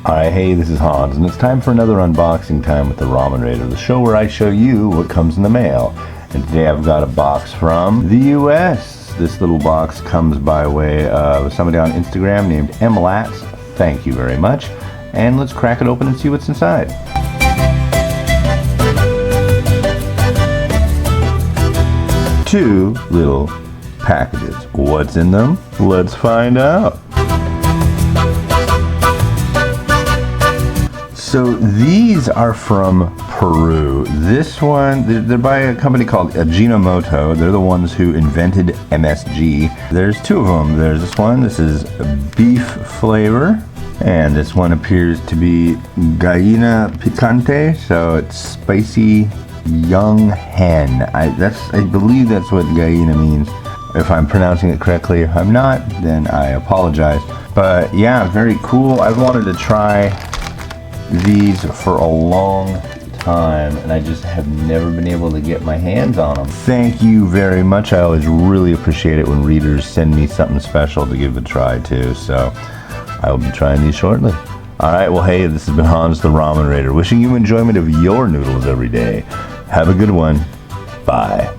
Hi, hey, this is Hans, and it's time for another unboxing time with the Ramen Raider, the show where I show you what comes in the mail. And today I've got a box from the US. This little box comes by way of somebody on Instagram named mlats. Thank you very much. And let's crack it open and see what's inside. Two little packages. What's in them? Let's find out. So these are from Peru. This one, they're by a company called Aji-no-men. They're the ones who invented MSG. There's two of them. There's this one. This is beef flavor. And this one appears to be gallina picante. So it's spicy young hen. I believe that's what gallina means. If I'm pronouncing it correctly. If I'm not, then I apologize. But yeah, very cool. I've wanted to try these for a long time, and I just have never been able to get my hands on them. Thank you very much. I always really appreciate it when readers send me something special to give a try too, so I will be trying these shortly. Alright, well hey, this has been Hans the Ramen Raider, wishing you enjoyment of your noodles every day. Have a good one. Bye.